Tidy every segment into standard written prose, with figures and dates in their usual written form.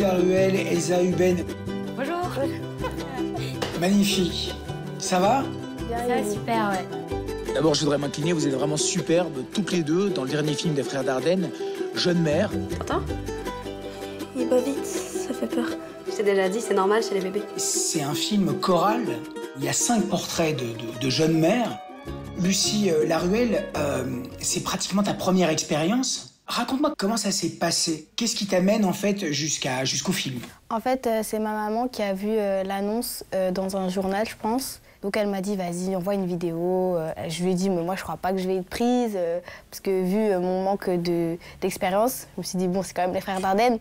Laruelle, Elsa Huben. Bonjour. Magnifique. Ça va? Ça va super, ouais. D'abord, je voudrais m'incliner, vous êtes vraiment superbes, toutes les deux, dans le dernier film des frères Dardenne, Jeune mère. T'entends? Il bat vite, ça fait peur. Je t'ai déjà dit, c'est normal chez les bébés. C'est un film choral. Il y a 5 portraits de jeunes mères. Lucie Laruelle, c'est pratiquement ta première expérience. Raconte-moi comment ça s'est passé. Qu'est-ce qui t'amène en fait jusqu'au film? En fait, c'est ma maman qui a vu l'annonce dans un journal, je pense. Donc elle m'a dit, vas-y, envoie une vidéo. Je lui ai dit, mais moi je crois pas que je vais être prise, parce que vu mon manque d'expérience, je me suis dit, bon, c'est quand même les frères Dardenne.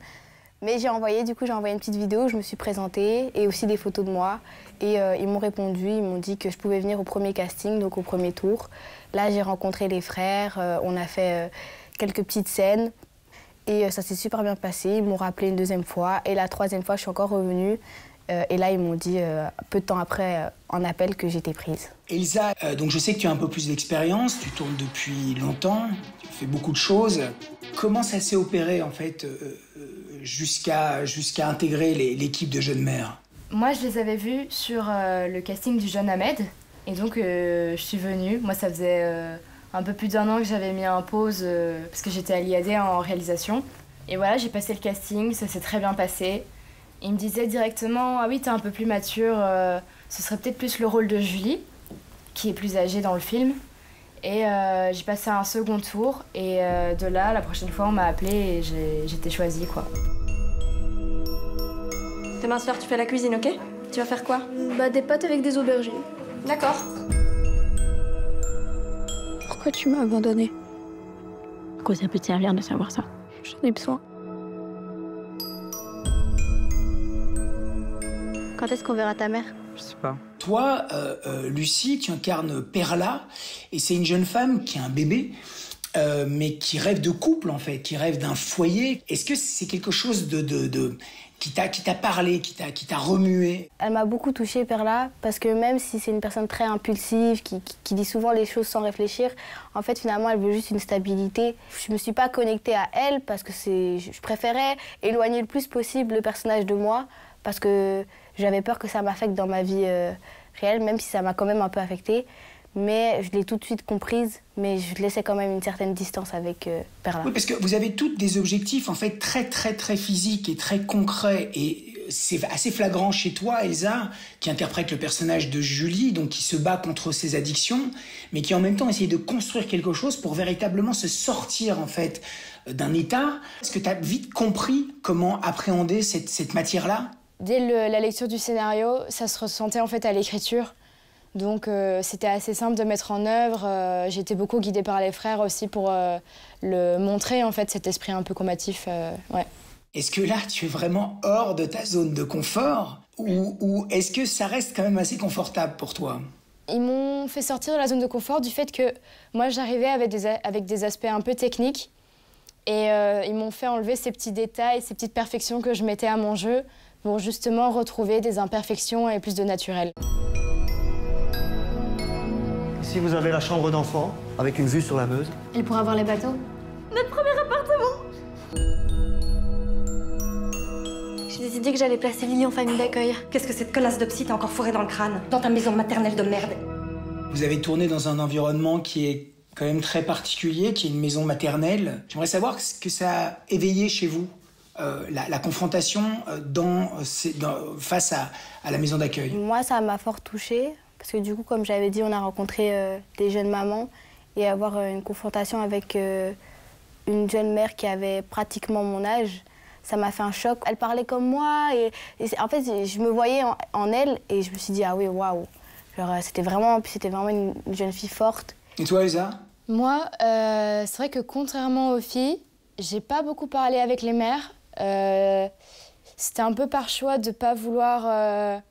Mais j'ai envoyé une petite vidéo, je me suis présentée, et aussi des photos de moi. Et ils m'ont répondu, ils m'ont dit que je pouvais venir au premier casting, donc au premier tour. Là, j'ai rencontré les frères, on a fait quelques petites scènes, et ça s'est super bien passé. Ils m'ont rappelé une deuxième fois, et la troisième fois, je suis encore revenue. Et là, ils m'ont dit, peu de temps après, en appel, que j'étais prise. Elsa, donc je sais que tu as un peu plus d'expérience, tu tournes depuis longtemps, tu fais beaucoup de choses. Comment ça s'est opéré, en fait, jusqu'à intégrer l'équipe de Jeunes Mères? Moi, je les avais vus sur le casting du jeune Ahmed. Et donc, je suis venue. Moi, ça faisait un peu plus d'1 an que j'avais mis en pause parce que j'étais à l'IAD en réalisation. Et voilà, j'ai passé le casting, ça s'est très bien passé. Il me disait directement, ah oui, t'es un peu plus mature, ce serait peut-être plus le rôle de Julie, qui est plus âgée dans le film. Et j'ai passé un second tour, et de là, la prochaine fois, on m'a appelée et j'étais choisie, quoi. Demain soir, tu fais la cuisine, ok? Tu vas faire quoi? Bah, des pâtes avec des aubergines. D'accord. Pourquoi tu m'as abandonnée? À quoi ça peut te servir de savoir ça? J'en ai besoin. Quand est-ce qu'on verra ta mère? Je sais pas. Toi, Lucie, tu incarnes Perla, et c'est une jeune femme qui a un bébé, mais qui rêve de couple, en fait, qui rêve d'un foyer. Est-ce que c'est quelque chose qui t'a parlé, qui t'a remué? Elle m'a beaucoup touchée, Perla, parce que même si c'est une personne très impulsive, qui dit souvent les choses sans réfléchir, en fait, finalement, elle veut juste une stabilité. Je me suis pas connectée à elle parce que je préférais éloigner le plus possible le personnage de moi, parce que j'avais peur que ça m'affecte dans ma vie réelle, même si ça m'a quand même un peu affectée. Mais je l'ai tout de suite comprise, mais je laissais quand même une certaine distance avec Perla. Oui, parce que vous avez toutes des objectifs en fait très très très physiques et très concrets, et c'est assez flagrant chez toi, Elsa, qui interprète le personnage de Julie, donc qui se bat contre ses addictions, mais qui en même temps essaye de construire quelque chose pour véritablement se sortir en fait d'un état. Est-ce que tu as vite compris comment appréhender cette matière-là? Dès la lecture du scénario, ça se ressentait en fait à l'écriture. Donc c'était assez simple de mettre en œuvre. J'ai été beaucoup guidée par les frères aussi pour le montrer, en fait, cet esprit un peu combatif. Ouais. Est-ce que là, tu es vraiment hors de ta zone de confort, ou est-ce que ça reste quand même assez confortable pour toi? Ils m'ont fait sortir de la zone de confort du fait que moi, j'arrivais avec des aspects un peu techniques. Et ils m'ont fait enlever ces petits détails, ces petites perfections que je mettais à mon jeu pour justement retrouver des imperfections et plus de naturel. Ici, vous avez la chambre d'enfant, avec une vue sur la Meuse. Et pour avoir les bateaux? Notre premier appartement! J'ai décidé que j'allais placer Lily en famille d'accueil. Qu'est-ce que cette connasse de psy t'a encore fourré dans le crâne? Dans ta maison maternelle de merde. Vous avez tourné dans un environnement qui est quand même très particulier, qui est une maison maternelle. J'aimerais savoir ce que ça a éveillé chez vous, la confrontation face à la maison d'accueil. Moi, ça m'a fort touchée, parce que du coup, comme j'avais dit, on a rencontré des jeunes mamans, et avoir une confrontation avec une jeune mère qui avait pratiquement mon âge, ça m'a fait un choc. Elle parlait comme moi, et en fait, je me voyais en elle, et je me suis dit, ah oui, waouh. C'était vraiment une jeune fille forte. Et toi, Elsa? Moi, c'est vrai que contrairement aux filles, j'ai pas beaucoup parlé avec les mères. C'était un peu par choix de pas vouloir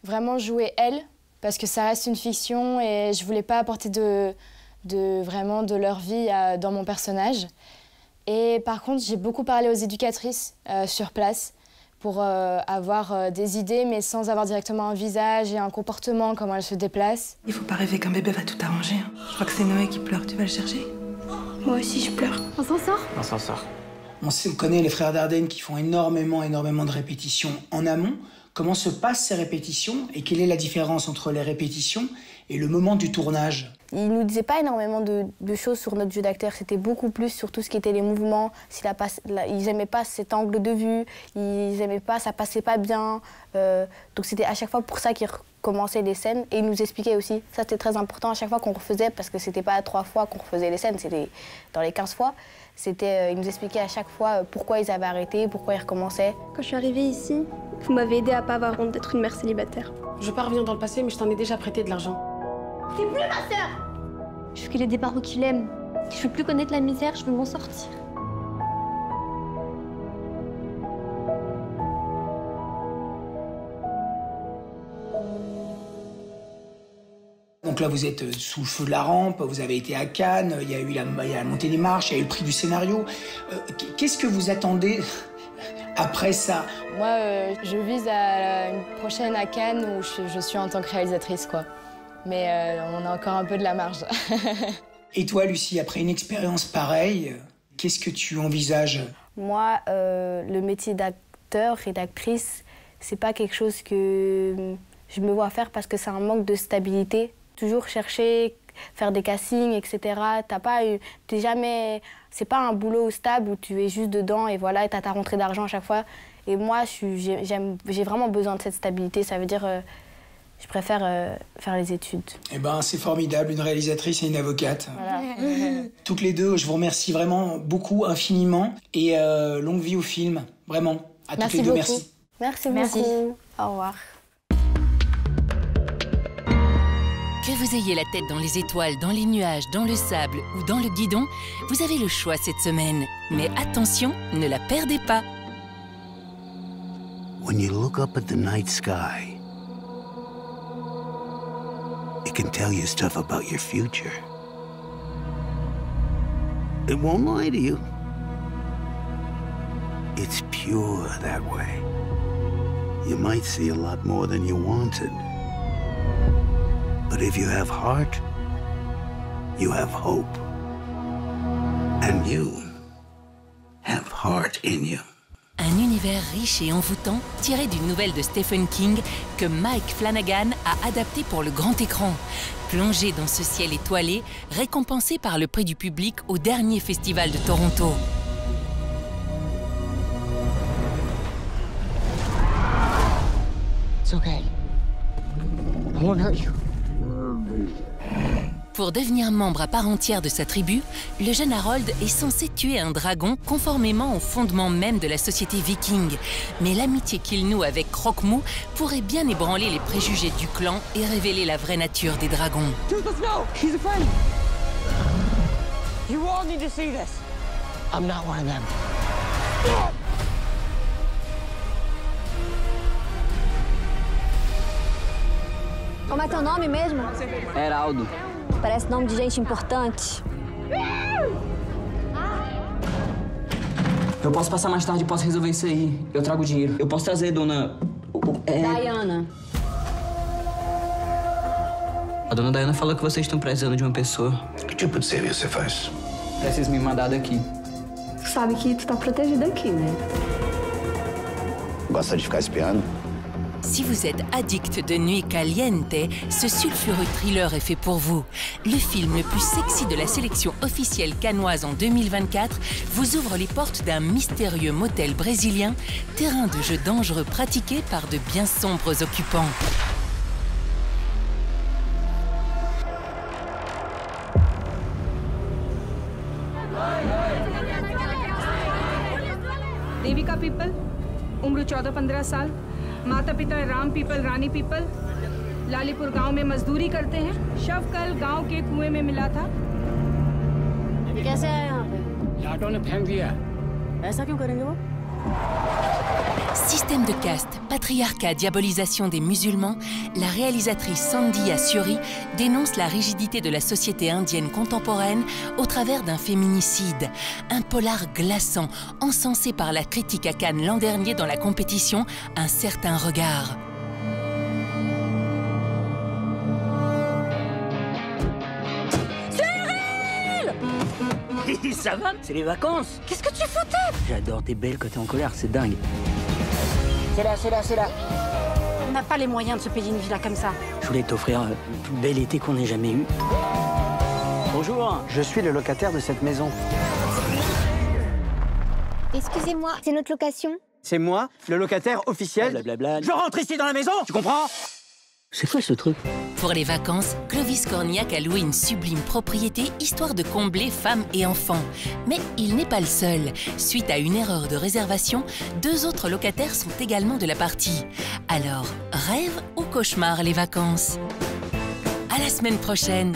vraiment jouer elle, parce que ça reste une fiction et je voulais pas apporter vraiment de leur vie dans mon personnage. Et par contre, j'ai beaucoup parlé aux éducatrices sur place pour avoir des idées, mais sans avoir directement un visage et un comportement, comment elles se déplacent. Il faut pas rêver qu'un bébé va tout arranger. Je crois que c'est Noé qui pleure. Tu vas le chercher? Moi aussi, je pleure. On s'en sort? On s'en sort. On connaît les frères Dardenne qui font énormément de répétitions en amont. Comment se passent ces répétitions et quelle est la différence entre les répétitions et le moment du tournage? Il nous disait pas énormément de choses sur notre jeu d'acteur. C'était beaucoup plus sur tout ce qui était les mouvements. Ils n'aimaient pas cet angle de vue. Ils n'aimaient pas, ça passait pas bien. Donc c'était à chaque fois pour ça qu'ils recommençaient les scènes. Et ils nous expliquaient aussi. Ça c'était très important à chaque fois qu'on refaisait parce que c'était pas 3 fois qu'on refaisait les scènes. C'était dans les 15 fois. Ils nous expliquaient à chaque fois pourquoi ils avaient arrêté, pourquoi ils recommençaient. Quand je suis arrivée ici, vous m'avez aidé à pas avoir honte d'être une mère célibataire. Je veux pas revenir dans le passé, mais je t'en ai déjà prêté de l'argent. T'es plus ma sœur! Je veux qu'il ait des parents qui l'aiment. Je veux plus connaître la misère, je veux m'en sortir. Donc là, vous êtes sous le feu de la rampe, vous avez été à Cannes, il y a eu la montée des marches, il y a eu le prix du scénario. Qu'est-ce que vous attendez après ça? Moi, je vise à une prochaine à Cannes où je suis en tant que réalisatrice, quoi. Mais on a encore un peu de la marge. Et toi, Lucie, après une expérience pareille, qu'est-ce que tu envisages? Moi, le métier d'acteur et d'actrice, c'est pas quelque chose que je me vois faire parce que c'est un manque de stabilité. Toujours chercher, faire des castings, etc. T'es jamais... C'est pas un boulot stable où tu es juste dedans et voilà, et t'as ta rentrée d'argent à chaque fois. Et moi, j'ai vraiment besoin de cette stabilité. Ça veut dire... je préfère faire les études. Eh ben, c'est formidable, une réalisatrice et une avocate. Voilà. Toutes les deux, je vous remercie vraiment beaucoup, infiniment. Et longue vie au film, vraiment. À toutes les deux, merci. Merci beaucoup. Au revoir. Que vous ayez la tête dans les étoiles, dans les nuages, dans le sable ou dans le guidon, vous avez le choix cette semaine. Mais attention, ne la perdez pas. When you look up at the night sky, it can tell you stuff about your future. It won't lie to you. It's pure that way. You might see a lot more than you wanted. But if you have heart, you have hope. And you have heart in you. Un univers riche et envoûtant tiré d'une nouvelle de Stephen King que Mike Flanagan a adapté pour le grand écran. Plongé dans ce ciel étoilé, récompensé par le prix du public au dernier festival de Toronto. It's okay. I won't hurt you. Pour devenir membre à part entière de sa tribu, le jeune Harold est censé tuer un dragon conformément au fondement même de la société viking. Mais l'amitié qu'il noue avec Croque-Mou pourrait bien ébranler les préjugés du clan et révéler la vraie nature des dragons. Toothless, no! He's a friend! You all need to see this. I'm not one of them. Como é teu nome mesmo? Heraldo. Parece nome de gente importante. Eu posso passar mais tarde e posso resolver isso aí. Eu trago dinheiro. Eu posso trazer, dona... Diana. A dona Diana falou que vocês estão precisando de uma pessoa. Que tipo de serviço você faz? Preciso me mandar daqui. Sabe que tu tá protegido aqui, né? Gosta de ficar espiando? Si vous êtes addict de Nuit Caliente, ce sulfureux thriller est fait pour vous. Le film le plus sexy de la sélection officielle cannoise en 2024 vous ouvre les portes d'un mystérieux motel brésilien, terrain de jeu dangereux pratiqué par de bien sombres occupants. Devika Pipal, उम्र 14-15 साल, माता पिता राम पीपल, रानी पीपल, लालीपुर गांव में मजदूरी करते हैं। शव कल गांव के कुएं में मिला था। कैसे आया यहाँ पे? लाटों ने फेंक दिया। ऐसा क्यों करेंगे वो? Système de caste, patriarcat, diabolisation des musulmans, la réalisatrice Sandy Assuri dénonce la rigidité de la société indienne contemporaine au travers d'un féminicide. Un polar glaçant, encensé par la critique à Cannes l'an dernier dans la compétition Un certain regard. Cyril! ça va, c'est les vacances. Qu'est-ce que tu foutais? J'adore tes belles quand t'es en colère, c'est dingue. C'est là. On n'a pas les moyens de se payer une villa comme ça. Je voulais t'offrir le plus bel été qu'on ait jamais eu. Bonjour, je suis le locataire de cette maison. Excusez-moi, c'est notre location? C'est moi, le locataire officiel. Blablabla. Je rentre ici dans la maison, tu comprends? C'est quoi ce truc? Pour les vacances, Clovis Cornillac a loué une sublime propriété histoire de combler femmes et enfants. Mais il n'est pas le seul. Suite à une erreur de réservation, 2 autres locataires sont également de la partie. Alors, rêve ou cauchemar les vacances? À la semaine prochaine!